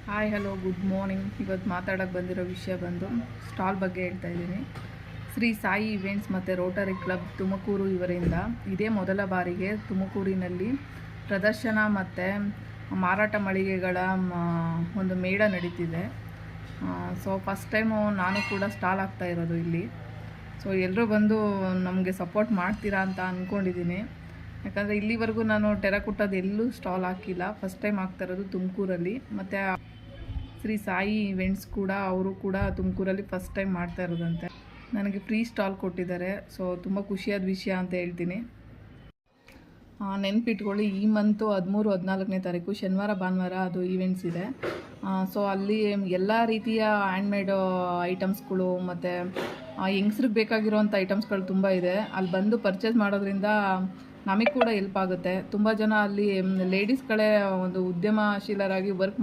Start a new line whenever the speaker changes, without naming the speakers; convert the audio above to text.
Hi hello good morning. ಇವತ್ತು ಮಾತಾಡೋಕ್ಕೆ ಬಂದಿರೋ ವಿಷಯ ಬಂದು ಸ್ಟಾಲ್ ಬಗ್ಗೆ ಹೇಳ್ತಾ ಇದ್ದೀನಿ. ಶ್ರೀ ಸಾಯಿ ಇವೆಂಟ್ಸ್ ಮತ್ತು ರೋಟರಿ ಕ್ಲಬ್ ತುಮಕೂರು ಇವರಿಂದ ಇದೇ ಮೊದಲ ಬಾರಿಗೆ ತುಮಕೂರಿನಲ್ಲಿ ಪ್ರದರ್ಶನ ಮತ್ತು ಮಾರಾಟ ಮಳಿಗೆಗಳ ಒಂದು ಮೇಳ ನಡೀತಿದೆ. ಸೊ ಫಸ್ಟ್ ಟೈಮು ನಾನು ಕೂಡ ಸ್ಟಾಲ್ ಆಗ್ತಾ ಇರೋದು ಇಲ್ಲಿ. ಸೊ ಎಲ್ಲರೂ ಬಂದು ನಮಗೆ ಸಪೋರ್ಟ್ ಮಾಡ್ತೀರಾ ಅಂತ ಅಂದ್ಕೊಂಡಿದ್ದೀನಿ. ಯಾಕಂದರೆ ಇಲ್ಲಿವರೆಗೂ ನಾನು ಟೆರಕುಟ್ಟದ್ದು ಎಲ್ಲೂ ಸ್ಟಾಲ್ ಹಾಕಿಲ್ಲ, ಫಸ್ಟ್ ಟೈಮ್ ಆಗ್ತಾ ಇರೋದು ತುಮಕೂರಲ್ಲಿ. ಮತ್ತು ಶ್ರೀ ಸಾಯಿ ಇವೆಂಟ್ಸ್ ಕೂಡ ಅವರು ಕೂಡ ತುಮಕೂರಲ್ಲಿ ಫಸ್ಟ್ ಟೈಮ್ ಮಾಡ್ತಾ ಇರೋದಂತೆ. ನನಗೆ ಫ್ರೀ ಸ್ಟಾಲ್ ಕೊಟ್ಟಿದ್ದಾರೆ. ಸೊ ತುಂಬ ಖುಷಿಯಾದ ವಿಷಯ ಅಂತ ಹೇಳ್ತೀನಿ. ನೆನಪಿಟ್ಕೊಳ್ಳಿ, ಈ ಮಂತು 13-14ನೇ ತಾರೀಕು ಶನಿವಾರ ಭಾನುವಾರ ಅದು ಈವೆಂಟ್ಸ್ ಇದೆ. ಸೊ ಅಲ್ಲಿ ಎಲ್ಲ ರೀತಿಯ ಹ್ಯಾಂಡ್ಮೇಡ್ ಐಟಮ್ಸ್ಗಳು ಮತ್ತು ಹೆಂಗಸ್ರಿಗೆ ಬೇಕಾಗಿರೋವಂಥ ಐಟಮ್ಸ್ಗಳು ತುಂಬ ಇದೆ. ಅಲ್ಲಿ ಬಂದು ಪರ್ಚೇಸ್ ಮಾಡೋದ್ರಿಂದ ನಮಗೆ ಕೂಡ ಹೆಲ್ಪ್ ಆಗುತ್ತೆ. ತುಂಬ ಜನ ಅಲ್ಲಿ ಲೇಡೀಸ್ಗಳೇ ಒಂದು ಉದ್ಯಮಶೀಲರಾಗಿ ವರ್ಕ್